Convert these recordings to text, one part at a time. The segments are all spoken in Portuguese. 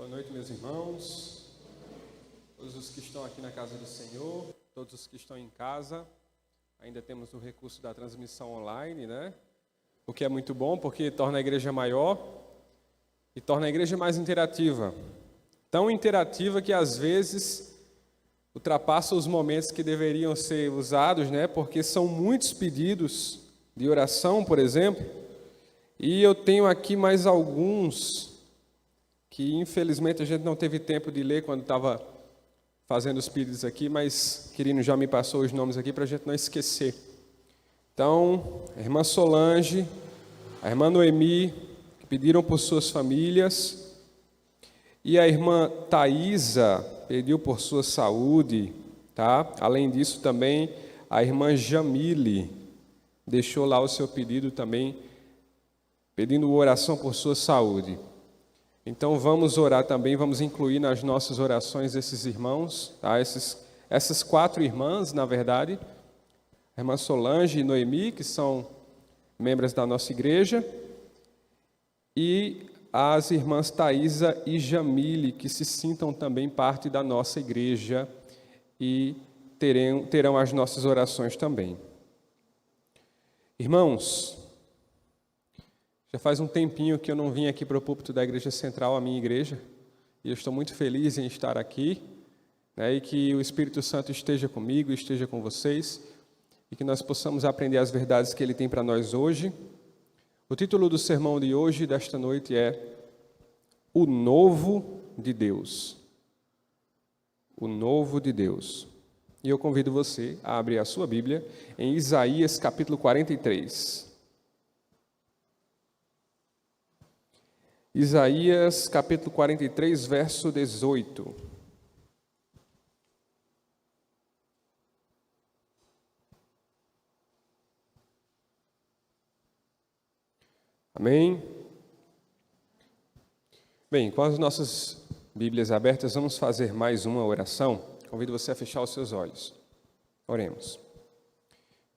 Boa noite, meus irmãos, todos os que estão aqui na casa do Senhor, todos os que estão em casa. Ainda temos o recurso da transmissão online, né? O que é muito bom, porque torna a igreja maior e torna a igreja mais interativa. Tão interativa que às vezes ultrapassa os momentos que deveriam ser usados, né? Porque são muitos pedidos de oração, por exemplo, e eu tenho aqui mais alguns que infelizmente a gente não teve tempo de ler quando estava fazendo os pedidos aqui, mas Quirino já me passou os nomes aqui para a gente não esquecer. Então, a irmã Solange, a irmã Noemi, que pediram por suas famílias, e a irmã Thaisa pediu por sua saúde, tá? Além disso também, a irmã Jamile deixou lá o seu pedido também, pedindo oração por sua saúde. Então vamos orar também, vamos incluir nas nossas orações esses irmãos, tá? Essas 4 irmãs, na verdade, a irmã Solange e Noemi, que são membros da nossa igreja, e as irmãs Thaisa e Jamile, que se sintam também parte da nossa igreja e terão as nossas orações também. Irmãos, já faz um tempinho que eu não vim aqui para o púlpito da Igreja Central, a minha igreja, e eu estou muito feliz em estar aqui, né, e que o Espírito Santo esteja comigo, esteja com vocês, e que nós possamos aprender as verdades que Ele tem para nós hoje. O título do sermão de hoje, desta noite, é O Novo de Deus. O Novo de Deus. E eu convido você a abrir a sua Bíblia em Isaías capítulo 43. Isaías capítulo 43, verso 18. Amém? Bem, com as nossas Bíblias abertas, vamos fazer mais uma oração. Convido você a fechar os seus olhos. Oremos.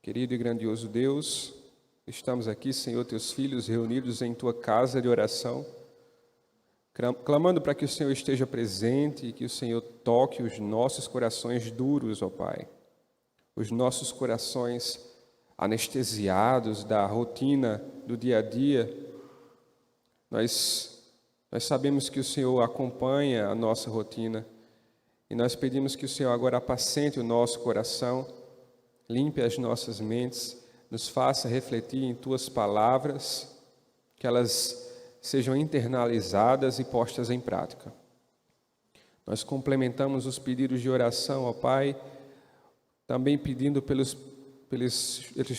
Querido e grandioso Deus, estamos aqui, Senhor, teus filhos reunidos em tua casa de oração, clamando para que o Senhor esteja presente e que o Senhor toque os nossos corações duros, ó Pai. Os nossos corações anestesiados da rotina do dia a dia. Nós sabemos que o Senhor acompanha a nossa rotina e nós pedimos que o Senhor agora apacente o nosso coração, limpe as nossas mentes, nos faça refletir em tuas palavras, que elas sejam internalizadas e postas em prática. Nós complementamos os pedidos de oração, ó Pai, também pedindo pelos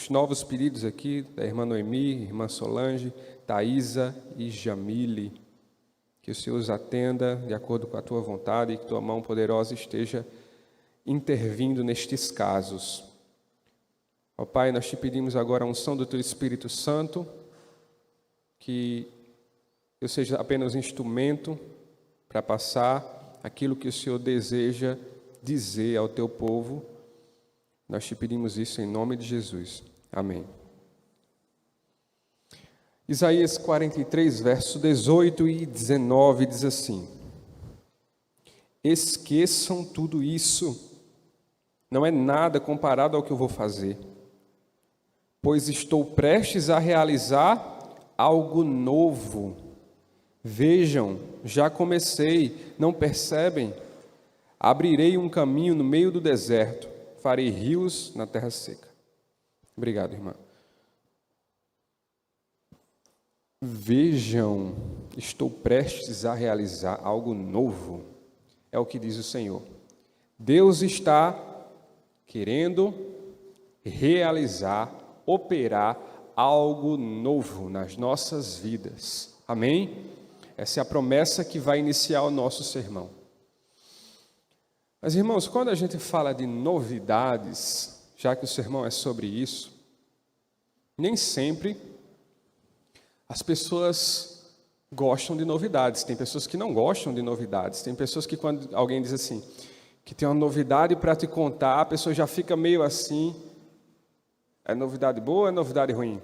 novos pedidos aqui, da irmã Noemi, irmã Solange, Thaisa e Jamile, que o Senhor os atenda de acordo com a tua vontade e que tua mão poderosa esteja intervindo nestes casos. Ó Pai, nós te pedimos agora a unção do teu Espírito Santo, que eu seja apenas um instrumento para passar aquilo que o Senhor deseja dizer ao teu povo. Nós te pedimos isso em nome de Jesus. Amém. Isaías 43, verso 18 e 19 diz assim: Esqueçam tudo isso, não é nada comparado ao que eu vou fazer, pois estou prestes a realizar algo novo. Vejam, já comecei, não percebem? Abrirei um caminho no meio do deserto, farei rios na terra seca. Obrigado, irmã. Vejam, estou prestes a realizar algo novo, é o que diz o Senhor. Deus está querendo realizar, operar algo novo nas nossas vidas. Amém? Essa é a promessa que vai iniciar o nosso sermão. Mas, irmãos, quando a gente fala de novidades, já que o sermão é sobre isso, nem sempre as pessoas gostam de novidades. Tem pessoas que não gostam de novidades. Tem pessoas que, quando alguém diz assim, que tem uma novidade para te contar, a pessoa já fica meio assim, é novidade boa ou é novidade ruim?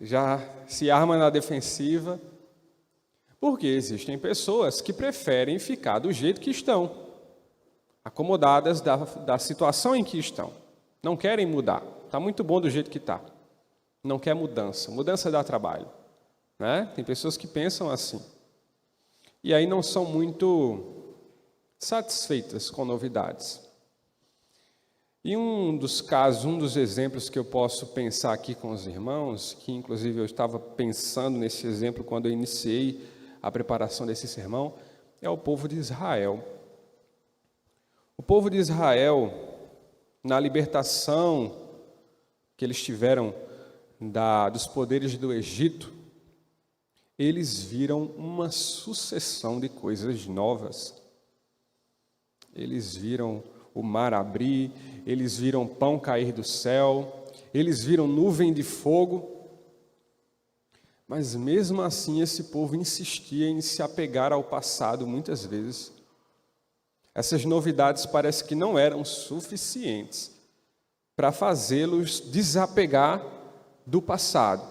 Já se arma na defensiva. Porque existem pessoas que preferem ficar do jeito que estão, acomodadas da situação em que estão. Não querem mudar. Está muito bom do jeito que está. Não quer mudança. Mudança dá trabalho, né? Tem pessoas que pensam assim. E aí não são muito satisfeitas com novidades. E um dos exemplos que eu posso pensar aqui com os irmãos, que inclusive eu estava pensando nesse exemplo quando eu iniciei a preparação desse sermão, é o povo de Israel. O povo de Israel, na libertação que eles tiveram dos poderes do Egito, eles viram uma sucessão de coisas novas. Eles viram o mar abrir, eles viram pão cair do céu, eles viram nuvem de fogo. Mas mesmo assim esse povo insistia em se apegar ao passado muitas vezes. Essas novidades parece que não eram suficientes para fazê-los desapegar do passado,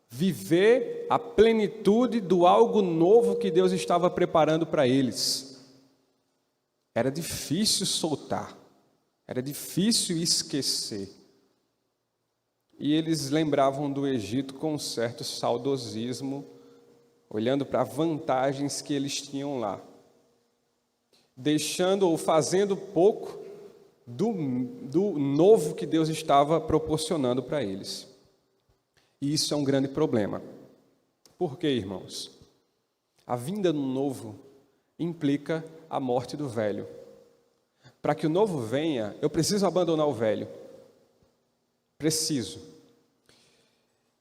viver a plenitude do algo novo que Deus estava preparando para eles. Era difícil soltar, era difícil esquecer. E eles lembravam do Egito com um certo saudosismo, olhando para vantagens que eles tinham lá, deixando ou fazendo pouco do novo que Deus estava proporcionando para eles. E isso é um grande problema. Por quê, irmãos? A vinda do novo implica a morte do velho. Para que o novo venha, eu preciso abandonar o velho. Preciso.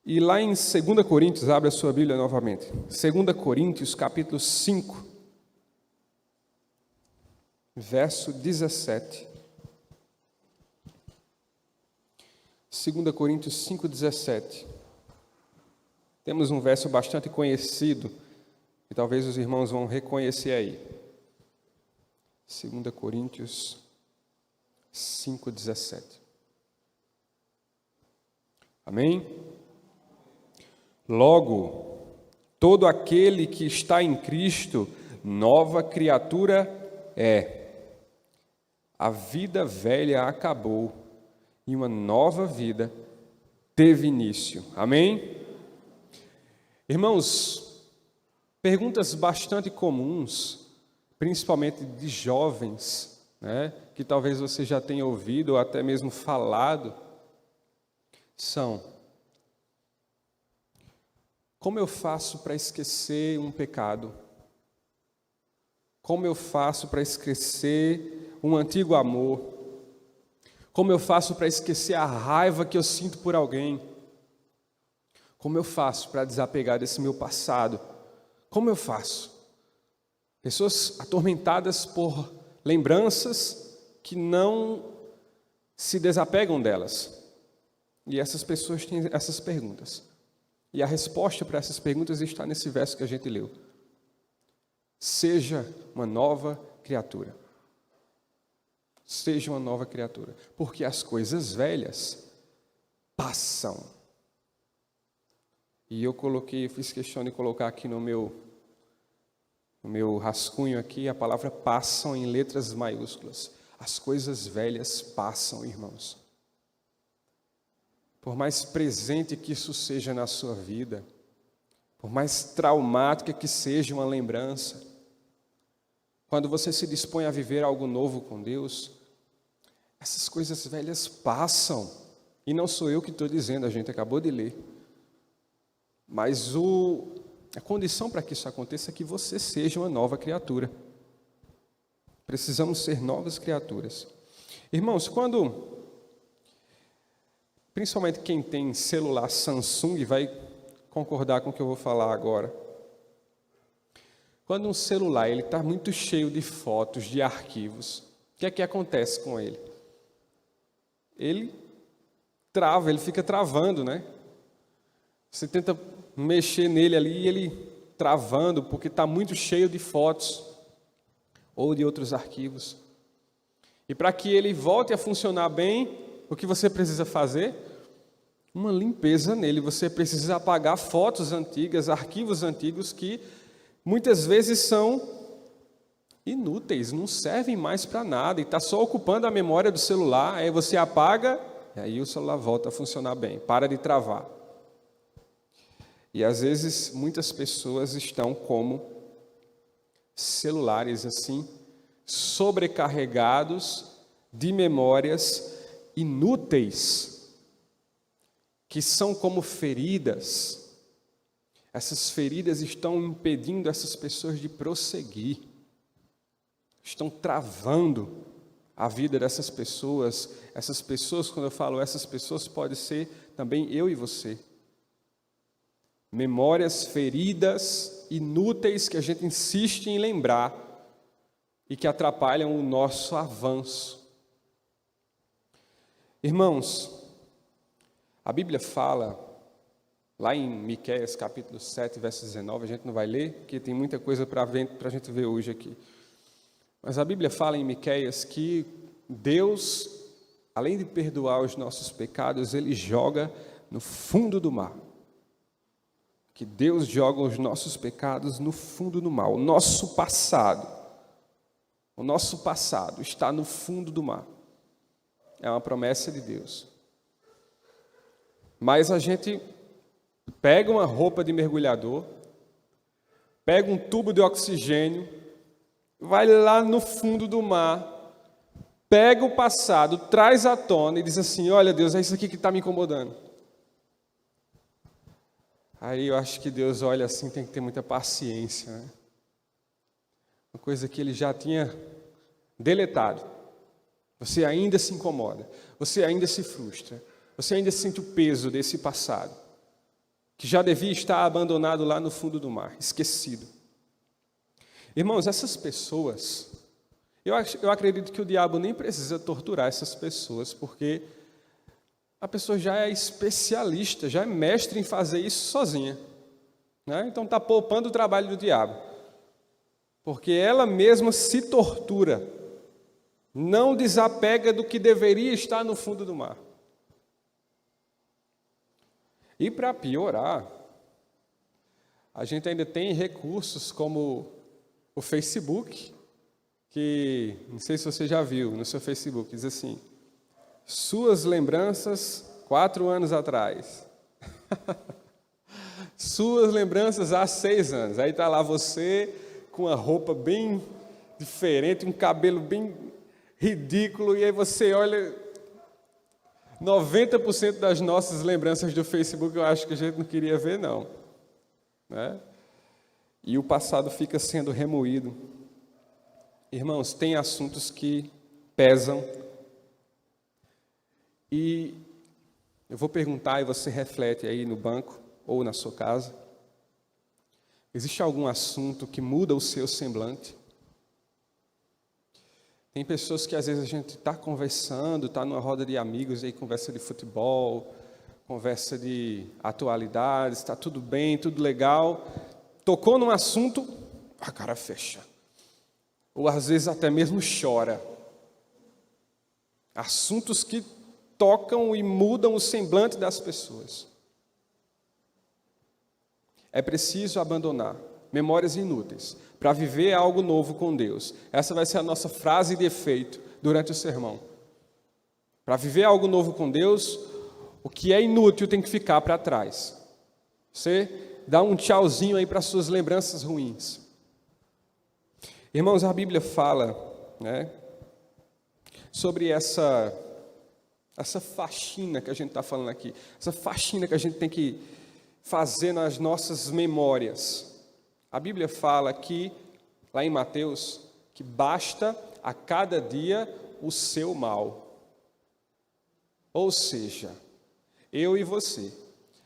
E lá em 2 Coríntios, abre a sua Bíblia novamente. 2 Coríntios, capítulo 5, verso 17. 2 Coríntios 5, 17. Temos um verso bastante conhecido, e talvez os irmãos vão reconhecer aí. 2 Coríntios 5, 17. Amém? Logo, todo aquele que está em Cristo, nova criatura é. A vida velha acabou e uma nova vida teve início. Amém? Irmãos, perguntas bastante comuns, principalmente de jovens, né, que talvez você já tenha ouvido ou até mesmo falado, são: como eu faço para esquecer um pecado? Como eu faço para esquecer um antigo amor? Como eu faço para esquecer a raiva que eu sinto por alguém? Como eu faço para desapegar desse meu passado? Como eu faço? Pessoas atormentadas por lembranças que não se desapegam delas. E essas pessoas têm essas perguntas. E a resposta para essas perguntas está nesse verso que a gente leu. Seja uma nova criatura. Seja uma nova criatura. Porque as coisas velhas passam. E eu fiz questão de colocar aqui no meu rascunho aqui a palavra passam em letras maiúsculas. As coisas velhas passam, irmãos. Por mais presente que isso seja na sua vida, por mais traumática que seja uma lembrança, quando você se dispõe a viver algo novo com Deus, essas coisas velhas passam. E não sou eu que estou dizendo, a gente acabou de ler. Mas a condição para que isso aconteça é que você seja uma nova criatura. Precisamos ser novas criaturas. Irmãos, principalmente quem tem celular Samsung vai concordar com o que eu vou falar agora. Quando um celular está muito cheio de fotos, de arquivos, o que é que acontece com ele? Ele trava, ele fica travando, né? Você tenta mexer nele ali e ele travando, porque está muito cheio de fotos ou de outros arquivos. E para que ele volte a funcionar bem, o que você precisa fazer? Uma limpeza nele. Você precisa apagar fotos antigas, arquivos antigos que muitas vezes são inúteis, não servem mais para nada, e está só ocupando a memória do celular, aí você apaga, e aí o celular volta a funcionar bem, para de travar. E às vezes muitas pessoas estão como celulares assim, sobrecarregados de memórias inúteis, que são como feridas. Essas feridas estão impedindo essas pessoas de prosseguir, estão travando a vida dessas pessoas. Essas pessoas, quando eu falo essas pessoas, pode ser também eu e você. Memórias feridas, inúteis, que a gente insiste em lembrar e que atrapalham o nosso avanço. Irmãos, a Bíblia fala, lá em Miqueias capítulo 7, verso 19, a gente não vai ler, porque tem muita coisa para a gente ver hoje aqui. Mas a Bíblia fala em Miqueias que Deus, além de perdoar os nossos pecados, Ele joga no fundo do mar. Que Deus joga os nossos pecados no fundo do mar. O nosso passado está no fundo do mar. É uma promessa de Deus. Mas a gente pega uma roupa de mergulhador, pega um tubo de oxigênio, vai lá no fundo do mar, pega o passado, traz à tona e diz assim: olha, Deus, é isso aqui que está me incomodando. Aí eu acho que Deus olha assim, tem que ter muita paciência, né? Uma coisa que Ele já tinha deletado. Você ainda se incomoda, você ainda se frustra, você ainda sente o peso desse passado, que já devia estar abandonado lá no fundo do mar, esquecido. Irmãos, essas pessoas, eu acredito que o diabo nem precisa torturar essas pessoas, porque a pessoa já é especialista, já é mestre em fazer isso sozinha, né? Então está poupando o trabalho do diabo, porque ela mesma se tortura, não desapega do que deveria estar no fundo do mar. E para piorar, a gente ainda tem recursos como o Facebook, que não sei se você já viu no seu Facebook, diz assim: suas lembranças 4 anos atrás. Suas lembranças há 6 anos. Aí está lá você com uma roupa bem diferente, um cabelo bem ridículo, e aí você olha, 90% das nossas lembranças do Facebook eu acho que a gente não queria ver, não, né? E o passado fica sendo remoído. Irmãos, tem assuntos que pesam, e eu vou perguntar e você reflete aí no banco ou na sua casa: existe algum assunto que muda o seu semblante? Tem pessoas que às vezes a gente está conversando, está numa roda de amigos, aí conversa de futebol, conversa de atualidades, está tudo bem, tudo legal, tocou num assunto, a cara fecha, ou às vezes até mesmo chora. Assuntos que tocam e mudam o semblante das pessoas. É preciso abandonar memórias inúteis para viver algo novo com Deus. Essa vai ser a nossa frase de efeito durante o sermão. Para viver algo novo com Deus, o que é inútil tem que ficar para trás. Você dá um tchauzinho aí para suas lembranças ruins. Irmãos, a Bíblia fala, né, sobre essa faxina que a gente está falando aqui, essa faxina que a gente tem que fazer nas nossas memórias. A Bíblia fala que, lá em Mateus, que basta a cada dia o seu mal. Ou seja, eu e você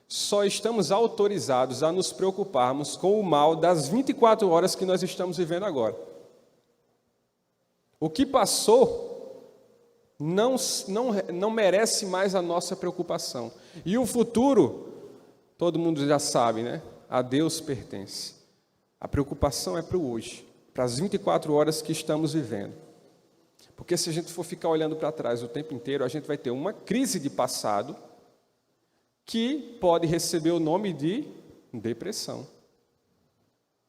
só estamos autorizados a nos preocuparmos com o mal das 24 horas que nós estamos vivendo agora. O que passou não merece mais a nossa preocupação. E o futuro, todo mundo já sabe, né? A Deus pertence. A preocupação é para o hoje, para as 24 horas que estamos vivendo. Porque se a gente for ficar olhando para trás o tempo inteiro, a gente vai ter uma crise de passado que pode receber o nome de depressão,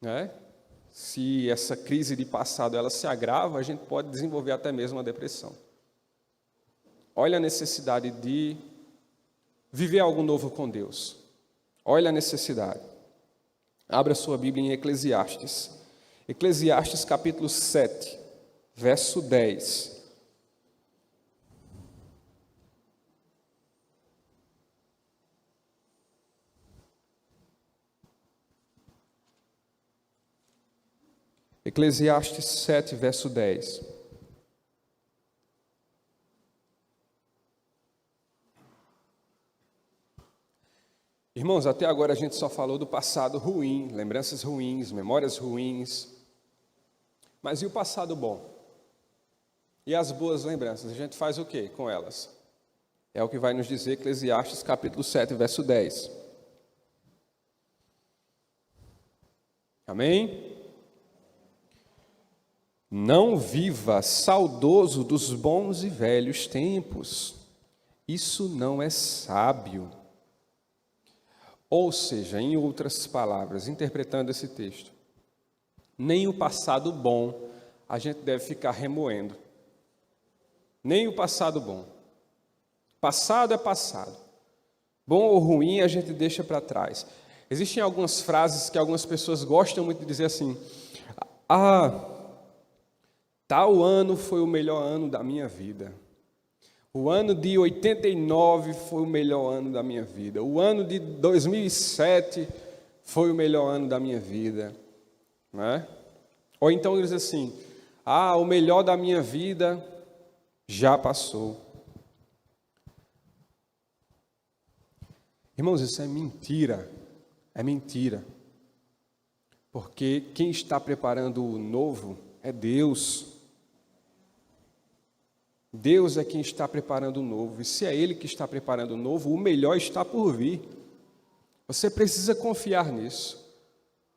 né? se essa crise de passado ela se agrava, a gente pode desenvolver até mesmo uma depressão. Olha a necessidade de viver algo novo com Deus. Olha a necessidade. Abra sua Bíblia em Eclesiastes. Eclesiastes capítulo 7, verso 10. Eclesiastes 7, verso 10. Irmãos, até agora a gente só falou do passado ruim, lembranças ruins, memórias ruins. Mas e o passado bom? E as boas lembranças? A gente faz o quê com elas? É o que vai nos dizer Eclesiastes capítulo 7, verso 10. Amém? Não viva saudoso dos bons e velhos tempos. Isso não é sábio. Ou seja, em outras palavras, interpretando esse texto, nem o passado bom a gente deve ficar remoendo. Nem o passado bom. Passado é passado. Bom ou ruim a gente deixa para trás. Existem algumas frases que algumas pessoas gostam muito de dizer assim: tal ano foi o melhor ano da minha vida. O ano de 89 foi o melhor ano da minha vida. O ano de 2007 foi o melhor ano da minha vida. Não é? Ou então diz assim: o melhor da minha vida já passou. Irmãos, isso é mentira. É mentira. Porque quem está preparando o novo é Deus. Deus é quem está preparando o novo. E se é Ele que está preparando o novo, o melhor está por vir. Você precisa confiar nisso.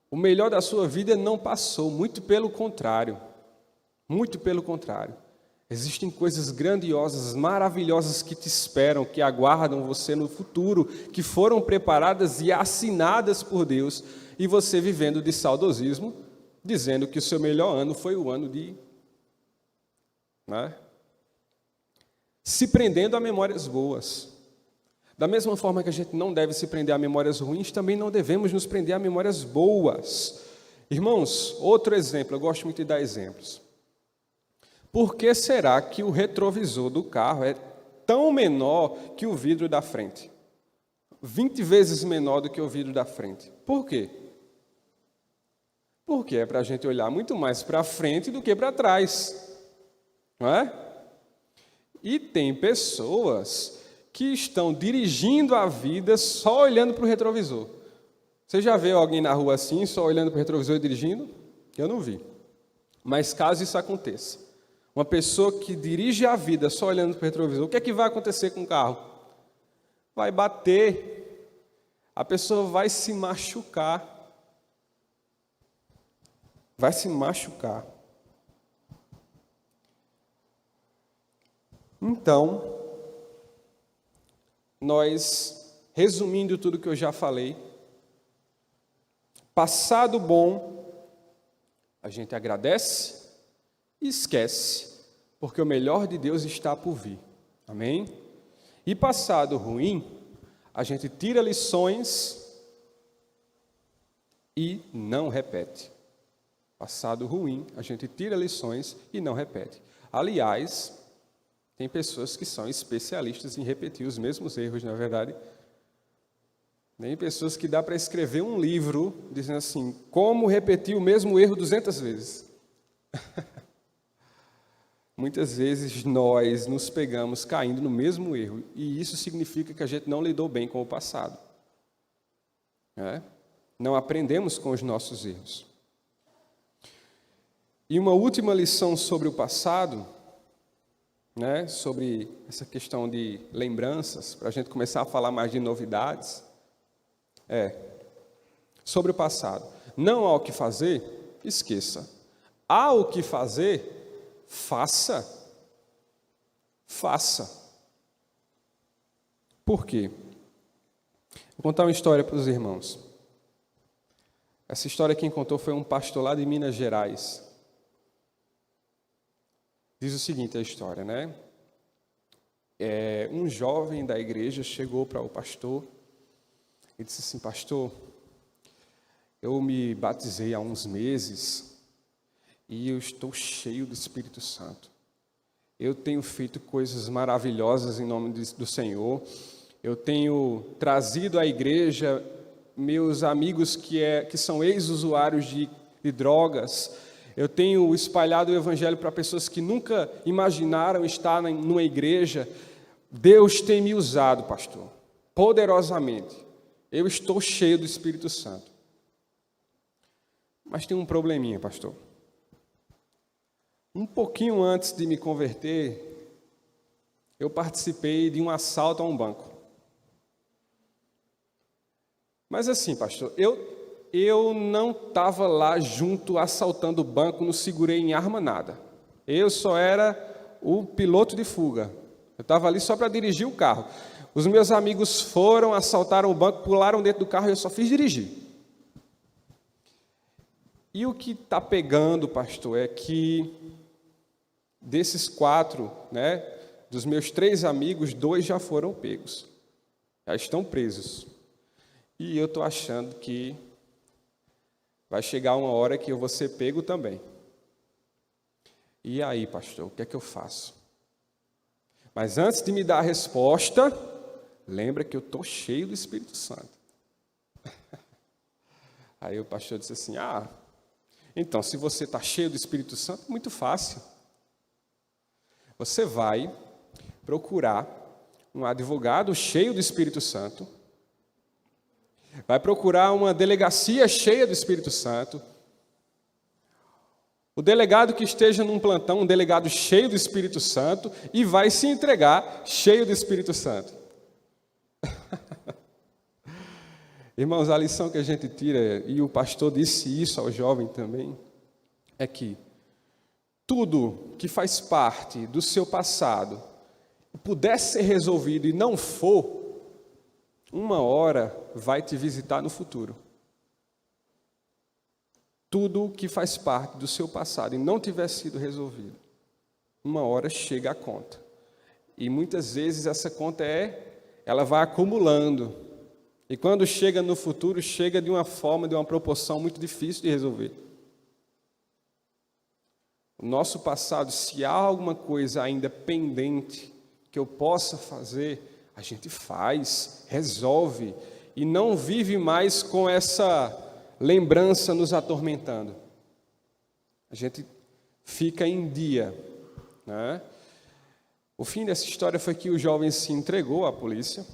O melhor da sua vida não passou, muito pelo contrário. Muito pelo contrário. Existem coisas grandiosas, maravilhosas que te esperam, que aguardam você no futuro, que foram preparadas e assinadas por Deus, e você vivendo de saudosismo, dizendo que o seu melhor ano foi o ano de... se prendendo a memórias boas. Da mesma forma que a gente não deve se prender a memórias ruins, também não devemos nos prender a memórias boas. Irmãos, outro exemplo, eu gosto muito de dar exemplos. Por que será que o retrovisor do carro é tão menor que o vidro da frente? 20 vezes menor do que o vidro da frente. Por quê? Porque é para a gente olhar muito mais para frente do que para trás. Não é? E tem pessoas que estão dirigindo a vida só olhando para o retrovisor. Você já viu alguém na rua assim, só olhando para o retrovisor e dirigindo? Eu não vi. Mas caso isso aconteça, uma pessoa que dirige a vida só olhando para o retrovisor, o que é que vai acontecer com o carro? Vai bater, a pessoa vai se machucar. Vai se machucar. Então, nós, resumindo tudo que eu já falei, passado bom, a gente agradece e esquece, porque o melhor de Deus está por vir. Amém? E passado ruim, a gente tira lições e não repete. Passado ruim, a gente tira lições e não repete. Aliás, tem pessoas que são especialistas em repetir os mesmos erros, não é verdade? Tem pessoas que dá para escrever um livro dizendo assim, como repetir o mesmo erro 200 vezes. Muitas vezes nós nos pegamos caindo no mesmo erro, e isso significa que a gente não lidou bem com o passado. Não aprendemos com os nossos erros. E uma última lição sobre o passado, sobre essa questão de lembranças, para a gente começar a falar mais de novidades, sobre o passado. Não há o que fazer? Esqueça. Há o que fazer? Faça. Faça. Por quê? Vou contar uma história para os irmãos. Essa história quem contou foi um pastor lá de Minas Gerais. Diz o seguinte a história, né? Um jovem da igreja chegou para o pastor e disse assim: pastor, eu me batizei há uns meses e eu estou cheio do Espírito Santo. Eu tenho feito coisas maravilhosas em nome do Senhor. Eu tenho trazido à igreja meus amigos que são ex-usuários de drogas. Eu tenho espalhado o evangelho para pessoas que nunca imaginaram estar numa igreja. Deus tem me usado, pastor, poderosamente. Eu estou cheio do Espírito Santo. Mas tem um probleminha, pastor. Um pouquinho antes de me converter, eu participei de um assalto a um banco. Mas assim, pastor, eu não estava lá junto assaltando o banco, não segurei em arma nada. Eu só era o piloto de fuga. Eu estava ali só para dirigir o carro. Os meus amigos foram, assaltaram o banco, pularam dentro do carro e eu só fiz dirigir. E o que está pegando, pastor, é que desses 4, né, dos meus 3 amigos, 2 já foram pegos. Já estão presos. E eu estou achando que vai chegar uma hora que eu vou ser pego também. E aí, pastor, o que é que eu faço? Mas antes de me dar a resposta, lembra que eu estou cheio do Espírito Santo. Aí o pastor disse assim: então, se você está cheio do Espírito Santo, é muito fácil. Você vai procurar um advogado cheio do Espírito Santo, vai procurar uma delegacia cheia do Espírito Santo, o delegado que esteja num plantão, um delegado cheio do Espírito Santo, e vai se entregar cheio do Espírito Santo. Irmãos, a lição que a gente tira, e o pastor disse isso ao jovem também, é que tudo que faz parte do seu passado, puder ser resolvido e não for, uma hora vai te visitar no futuro. Tudo que faz parte do seu passado e não tiver sido resolvido, uma hora chega a conta. E muitas vezes essa conta ela vai acumulando. E quando chega no futuro, chega de uma forma, de uma proporção muito difícil de resolver. O nosso passado, se há alguma coisa ainda pendente que eu possa fazer, a gente faz, resolve, e não vive mais com essa lembrança nos atormentando. A gente fica em dia, né? O fim dessa história foi que o jovem se entregou à polícia,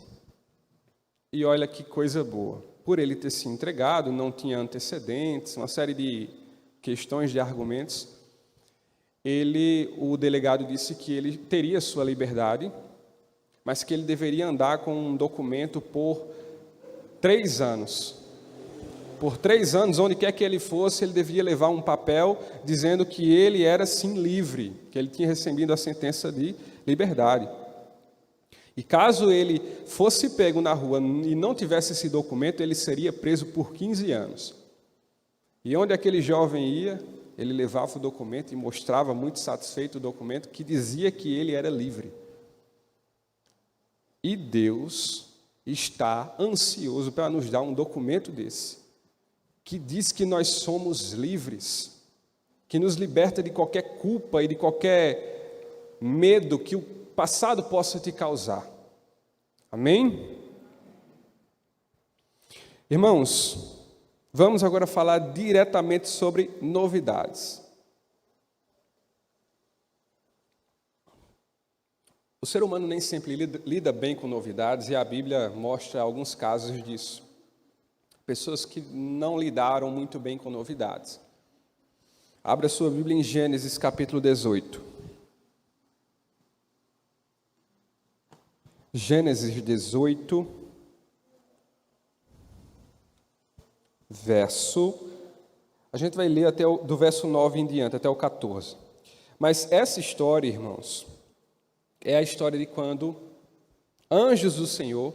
e olha que coisa boa. Por ele ter se entregado, não tinha antecedentes, uma série de questões, de argumentos, o delegado disse que ele teria sua liberdade, mas que ele deveria andar com um documento por 3 anos. Por 3 anos, onde quer que ele fosse, ele devia levar um papel dizendo que ele era sim livre, que ele tinha recebido a sentença de liberdade. E caso ele fosse pego na rua e não tivesse esse documento, ele seria preso por 15 anos. E onde aquele jovem ia, ele levava o documento e mostrava muito satisfeito o documento que dizia que ele era livre. E Deus está ansioso para nos dar um documento desse, que diz que nós somos livres, que nos liberta de qualquer culpa e de qualquer medo que o passado possa te causar. Amém? Irmãos, vamos agora falar diretamente sobre novidades. O ser humano nem sempre lida bem com novidades, e a Bíblia mostra alguns casos disso. Pessoas que não lidaram muito bem com novidades. Abra sua Bíblia em Gênesis capítulo 18. Gênesis 18, a gente vai ler do verso 9 em diante, até o 14. Mas essa história, irmãos, é a história de quando anjos do Senhor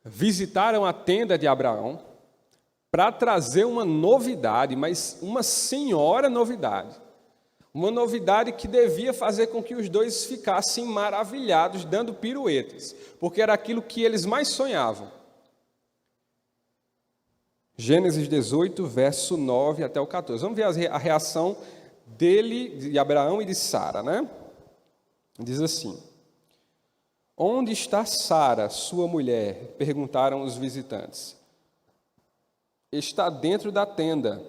visitaram a tenda de Abraão, para trazer uma novidade, mas uma senhora novidade. Uma novidade que devia fazer com que os dois ficassem maravilhados, dando piruetas, porque era aquilo que eles mais sonhavam. Gênesis 18, verso 9 até o 14. Vamos ver a reação dele, de Abraão e de Sara, né? Diz assim: onde está Sara, sua mulher? Perguntaram os visitantes. Está dentro da tenda,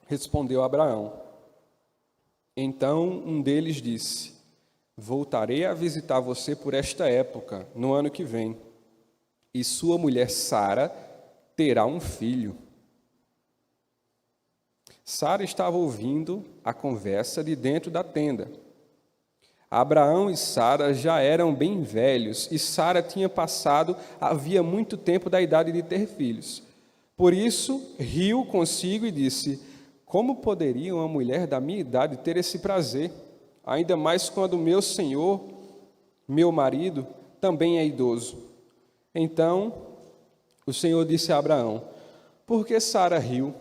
respondeu Abraão. Então um deles disse: voltarei a visitar você por esta época, no ano que vem, e sua mulher Sara terá um filho. Sara estava ouvindo a conversa de dentro da tenda. Abraão e Sara já eram bem velhos, e Sara tinha passado havia muito tempo da idade de ter filhos. Por isso, riu consigo e disse: como poderia uma mulher da minha idade ter esse prazer? Ainda mais quando meu senhor, meu marido, também é idoso. Então, o Senhor disse a Abraão: por que Sara riu?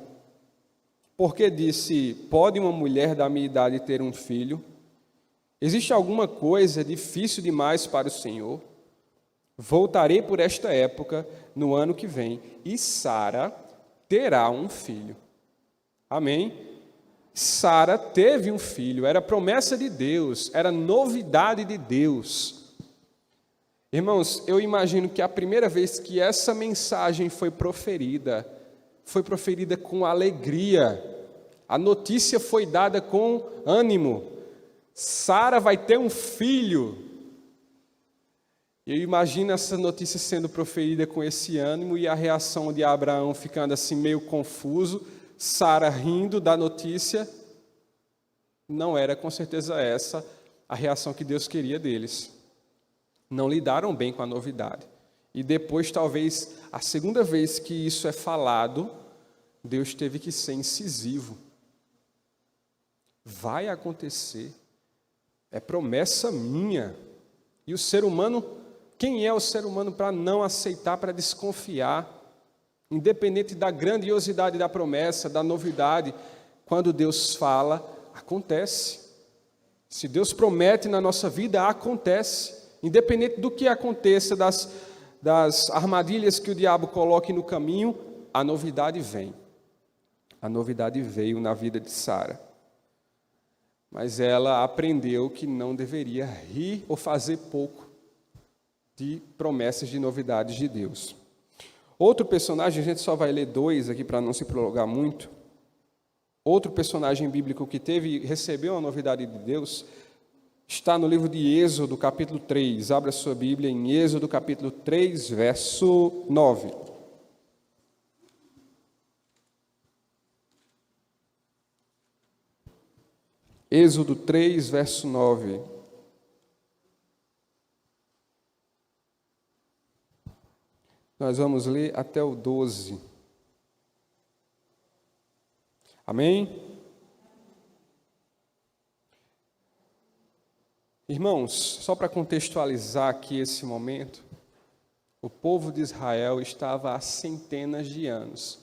Porque disse: pode uma mulher da minha idade ter um filho? Existe alguma coisa difícil demais para o Senhor? Voltarei por esta época, no ano que vem, e Sara terá um filho. Amém? Sara teve um filho, era promessa de Deus, era novidade de Deus. Irmãos, eu imagino que a primeira vez que essa mensagem foi proferida com alegria. A notícia foi dada com ânimo. Sara vai ter um filho. Eu imagino essa notícia sendo proferida com esse ânimo e a reação de Abraão ficando assim meio confuso, Sara rindo da notícia. Não era com certeza essa a reação que Deus queria deles. Não lidaram bem com a novidade. E depois, talvez, a segunda vez que isso é falado, Deus teve que ser incisivo. Vai acontecer. É promessa minha. E o ser humano, quem é o ser humano para não aceitar, para desconfiar? Independente da grandiosidade da promessa, da novidade, quando Deus fala, acontece. Se Deus promete na nossa vida, acontece. Independente do que aconteça, das armadilhas que o diabo coloque no caminho, a novidade vem. A novidade veio na vida de Sara. Mas ela aprendeu que não deveria rir ou fazer pouco de promessas de novidades de Deus. Outro personagem, a gente só vai ler 2 aqui para não se prolongar muito. Outro personagem bíblico que recebeu a novidade de Deus, está no livro de Êxodo, capítulo 3. Abra sua Bíblia em Êxodo, capítulo 3, verso 9. Êxodo 3, verso 9. Nós vamos ler até o 12. Amém? Irmãos, só para contextualizar aqui esse momento, o povo de Israel estava há centenas de anos,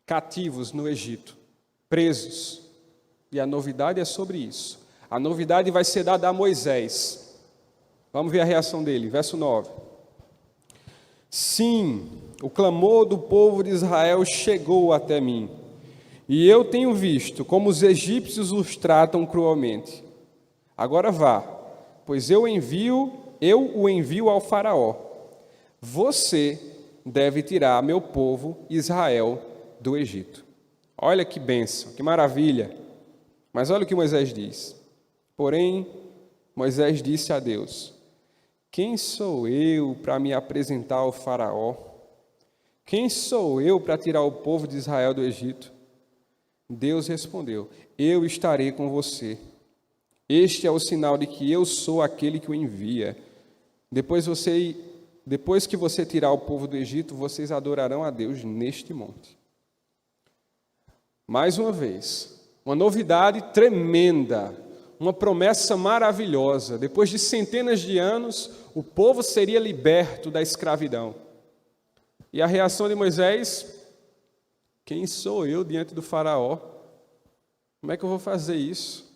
cativos no Egito, presos. E a novidade é sobre isso. A novidade vai ser dada a Moisés. Vamos ver a reação dele, verso 9. Sim, o clamor do povo de Israel chegou até mim, e eu tenho visto como os egípcios os tratam cruelmente. Agora vá, pois eu o envio ao faraó. Você deve tirar meu povo Israel do Egito. Olha que bênção, que maravilha. Mas olha o que Moisés diz. Porém, Moisés disse a Deus: quem sou eu para me apresentar ao faraó? Quem sou eu para tirar o povo de Israel do Egito? Deus respondeu: eu estarei com você. Este é o sinal de que eu sou aquele que o envia. Depois que você tirar o povo do Egito, vocês adorarão a Deus neste monte. Mais uma vez, uma novidade tremenda, uma promessa maravilhosa. Depois de centenas de anos, o povo seria liberto da escravidão. E a reação de Moisés? Quem sou eu diante do faraó? Como é que eu vou fazer isso?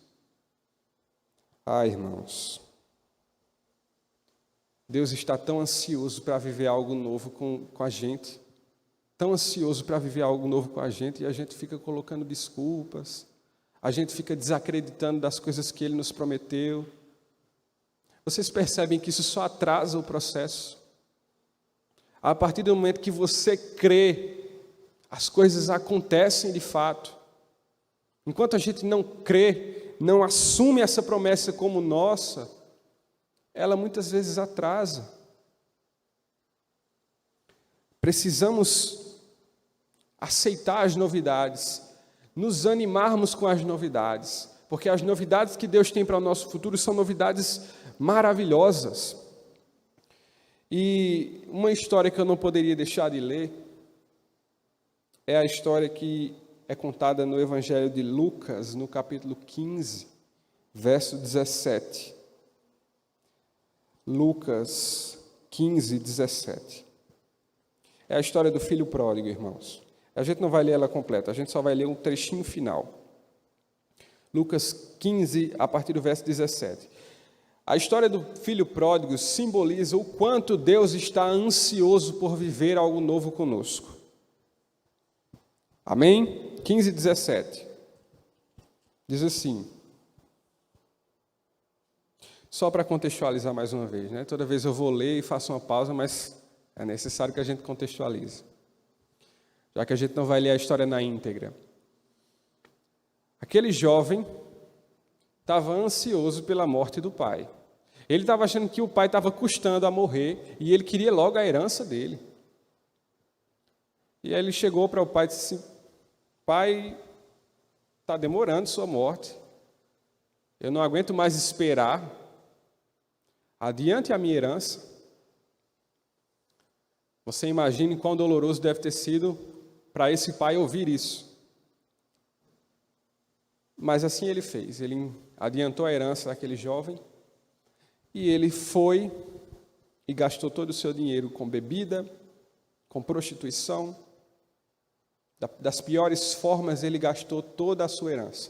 Irmãos, Deus está tão ansioso para viver algo novo com a gente, tão ansioso para viver algo novo com a gente, e a gente fica colocando desculpas, a gente fica desacreditando das coisas que Ele nos prometeu. Vocês percebem que isso só atrasa o processo? A partir do momento que você crê, as coisas acontecem de fato. Enquanto a gente não crê, não assume essa promessa como nossa, ela muitas vezes atrasa. Precisamos aceitar as novidades, nos animarmos com as novidades, porque as novidades que Deus tem para o nosso futuro são novidades maravilhosas. E uma história que eu não poderia deixar de ler é a história que é contada no Evangelho de Lucas, no capítulo 15, verso 17. Lucas 15, 17. É a história do filho pródigo, irmãos. A gente não vai ler ela completa, a gente só vai ler um trechinho final. Lucas 15, a partir do verso 17. A história do filho pródigo simboliza o quanto Deus está ansioso por viver algo novo conosco. Amém? 15, 17. Diz assim, só para contextualizar mais uma vez, né? Toda vez eu vou ler e faço uma pausa, mas é necessário que a gente contextualize, já que a gente não vai ler a história na íntegra. Aquele jovem estava ansioso pela morte do pai. Ele estava achando que o pai estava custando a morrer e ele queria logo a herança dele. E aí ele chegou para o pai e disse assim, pai, está demorando sua morte, eu não aguento mais esperar, adiante a minha herança. Você imagine quão doloroso deve ter sido para esse pai ouvir isso. Mas assim ele fez, ele adiantou a herança daquele jovem, e ele foi e gastou todo o seu dinheiro com bebida, com prostituição. Das piores formas, ele gastou toda a sua herança.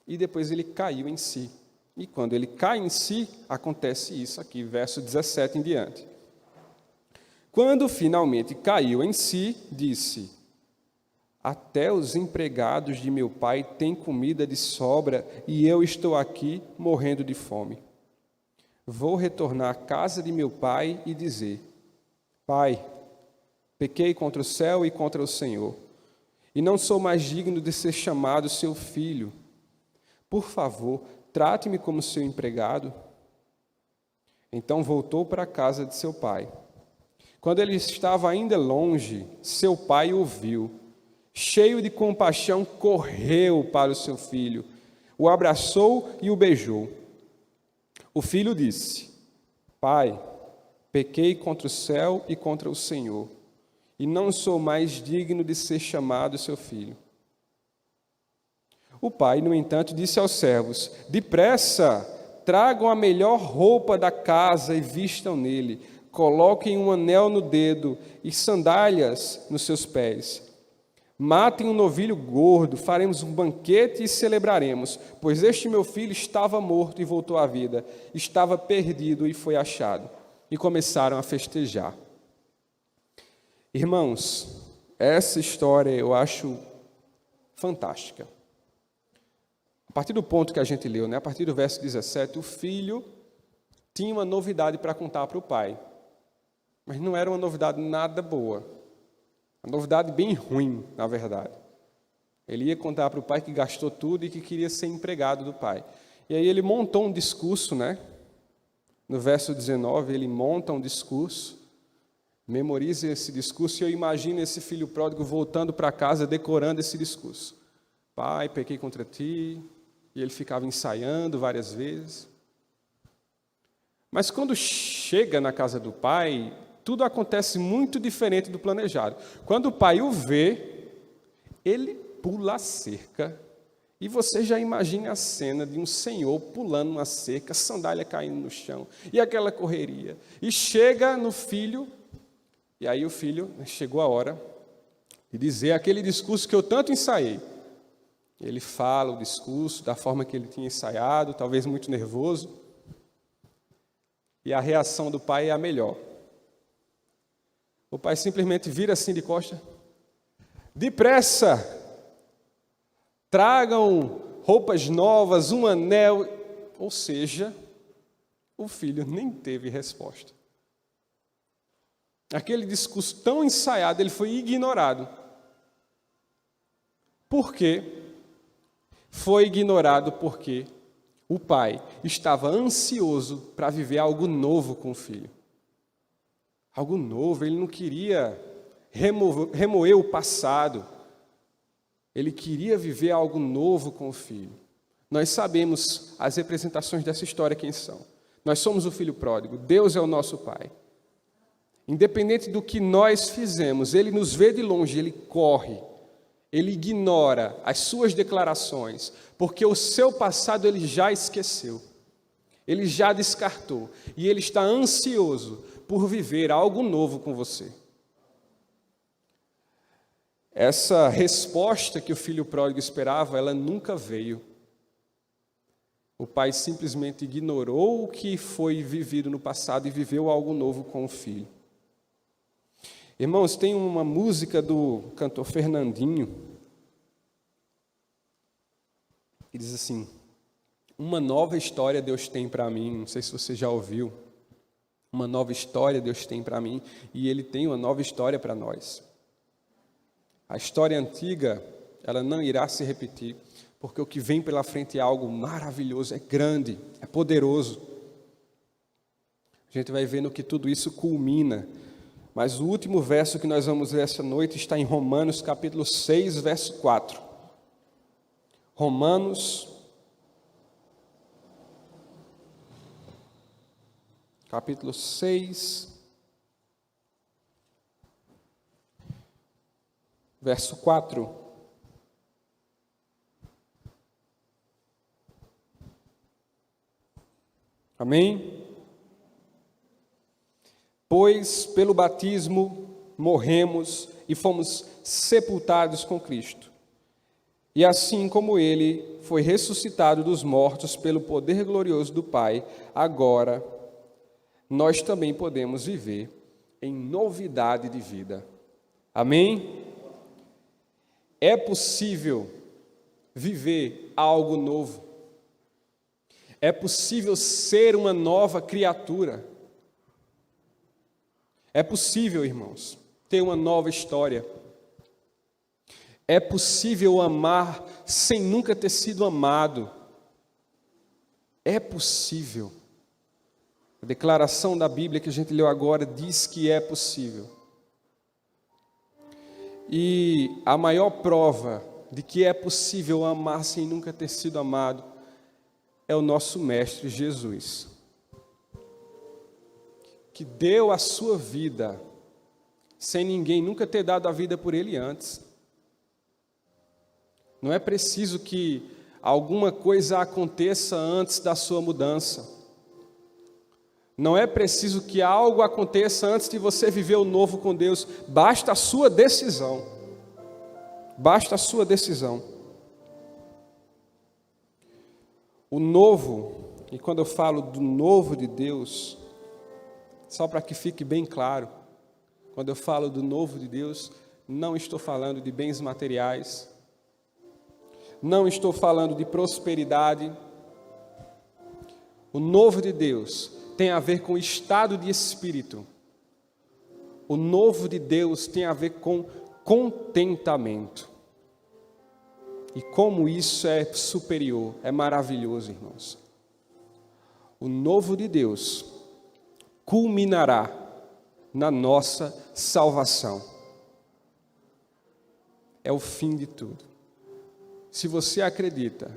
E depois ele caiu em si. E quando ele cai em si, acontece isso aqui, verso 17 em diante. Quando finalmente caiu em si, disse, até os empregados de meu pai têm comida de sobra e eu estou aqui morrendo de fome. Vou retornar à casa de meu pai e dizer, pai, pequei contra o céu e contra o Senhor, e não sou mais digno de ser chamado seu filho. Por favor, trate-me como seu empregado. Então voltou para a casa de seu pai. Quando ele estava ainda longe, seu pai o viu. Cheio de compaixão, correu para o seu filho, o abraçou e o beijou. O filho disse, pai, pequei contra o céu e contra o Senhor, e não sou mais digno de ser chamado seu filho. O pai, no entanto, disse aos servos, depressa, tragam a melhor roupa da casa e vistam nele, coloquem um anel no dedo e sandálias nos seus pés. Matem um novilho gordo, faremos um banquete e celebraremos, pois este meu filho estava morto e voltou à vida, estava perdido e foi achado. E começaram a festejar. Irmãos, essa história eu acho fantástica. A partir do ponto que a gente leu, né? A partir do verso 17, o filho tinha uma novidade para contar para o pai, mas não era uma novidade nada boa. Uma novidade bem ruim, na verdade. Ele ia contar para o pai que gastou tudo e que queria ser empregado do pai. E aí ele montou um discurso, né? No verso 19, ele monta um discurso, memoriza esse discurso, e eu imagino esse filho pródigo voltando para casa, decorando esse discurso. Pai, pequei contra ti, e ele ficava ensaiando várias vezes. Mas quando chega na casa do pai, tudo acontece muito diferente do planejado. Quando o pai o vê, ele pula a cerca, e você já imagina a cena de um senhor pulando uma cerca, sandália caindo no chão, e aquela correria. E chega no filho, e aí o filho, chegou a hora, de dizer aquele discurso que eu tanto ensaiei. Ele fala o discurso da forma que ele tinha ensaiado, talvez muito nervoso, e a reação do pai é a melhor. O pai simplesmente vira assim de costa: depressa, tragam roupas novas, um anel. Ou seja, o filho nem teve resposta. Aquele discurso tão ensaiado, ele foi ignorado. Por quê? Foi ignorado porque o pai estava ansioso para viver algo novo com o filho. Algo novo, ele não queria remoer o passado. Ele queria viver algo novo com o filho. Nós sabemos as representações dessa história quem são. Nós somos o filho pródigo, Deus é o nosso pai. Independente do que nós fizemos, ele nos vê de longe, ele corre. Ele ignora as suas declarações, porque o seu passado ele já esqueceu. Ele já descartou. E ele está ansioso por viver algo novo com você. Essa resposta que o filho pródigo esperava, ela nunca veio. O pai simplesmente ignorou o que foi vivido no passado e viveu algo novo com o filho. Irmãos, tem uma música do cantor Fernandinho, que diz assim: uma nova história Deus tem para mim. Não sei se você já ouviu. Uma nova história Deus tem para mim, e Ele tem uma nova história para nós. A história antiga, ela não irá se repetir, porque o que vem pela frente é algo maravilhoso, é grande, é poderoso. A gente vai vendo que tudo isso culmina. Mas o último verso que nós vamos ler essa noite está em Romanos, capítulo 6, verso 4. Romanos, capítulo 6, verso 4. Amém? Pois pelo batismo morremos e fomos sepultados com Cristo. E assim como Ele foi ressuscitado dos mortos pelo poder glorioso do Pai, agora nós também podemos viver em novidade de vida. Amém? É possível viver algo novo. É possível ser uma nova criatura. É possível, irmãos, ter uma nova história. É possível amar sem nunca ter sido amado. É possível. A declaração da Bíblia que a gente leu agora diz que é possível. E a maior prova de que é possível amar sem nunca ter sido amado é o nosso Mestre Jesus, que deu a sua vida sem ninguém nunca ter dado a vida por Ele antes. Não é preciso que alguma coisa aconteça antes da sua mudança. Não é preciso que algo aconteça antes de você viver o novo com Deus. Basta a sua decisão. Basta a sua decisão. O novo, e quando eu falo do novo de Deus, só para que fique bem claro, quando eu falo do novo de Deus, não estou falando de bens materiais, não estou falando de prosperidade. O novo de Deus tem a ver com o estado de espírito. O novo de Deus tem a ver com contentamento. E como isso é superior, é maravilhoso, irmãos. O novo de Deus culminará na nossa salvação. É o fim de tudo. Se você acredita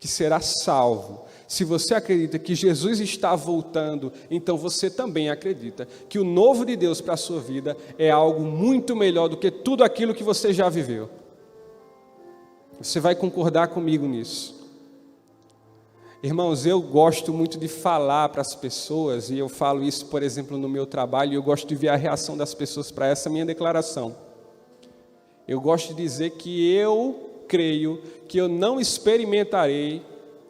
que será salvo, se você acredita que Jesus está voltando, então você também acredita que o novo de Deus para a sua vida é algo muito melhor do que tudo aquilo que você já viveu. Você vai concordar comigo nisso. Irmãos, eu gosto muito de falar para as pessoas, e eu falo isso, por exemplo, no meu trabalho, e eu gosto de ver a reação das pessoas para essa minha declaração. eu gosto de dizer que eu creio que eu não experimentarei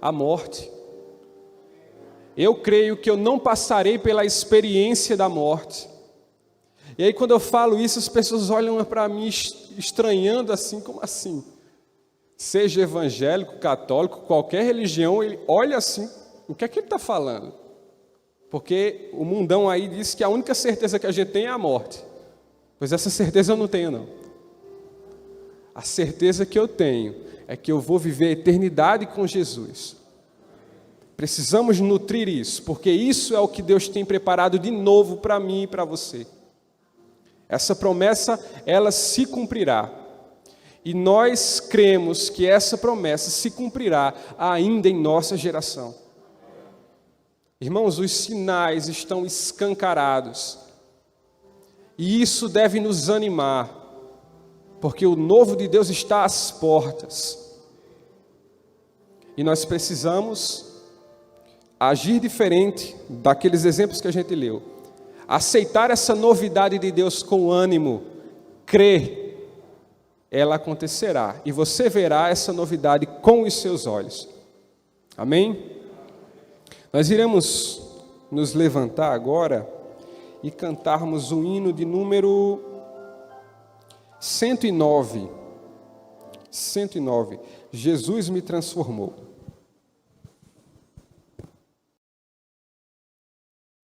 a morte. Eu creio que eu não passarei pela experiência da morte. E aí quando eu falo isso, as pessoas olham para mim estranhando assim, como assim? Seja evangélico, católico, qualquer religião, ele olha assim, o que é que ele está falando? Porque o mundão aí diz que a única certeza que a gente tem é a morte. Pois essa certeza eu não tenho, não. A certeza que eu tenho é que eu vou viver a eternidade com Jesus. Precisamos nutrir isso, porque isso é o que Deus tem preparado de novo para mim e para você. Essa promessa, ela se cumprirá. E nós cremos que essa promessa se cumprirá ainda em nossa geração. Irmãos, os sinais estão escancarados. E isso deve nos animar, porque o novo de Deus está às portas. E nós precisamos agir diferente daqueles exemplos que a gente leu. Aceitar essa novidade de Deus com ânimo, crer, ela acontecerá. E você verá essa novidade com os seus olhos. Amém? Nós iremos nos levantar agora e cantarmos o hino de número 109. 109. Jesus me transformou.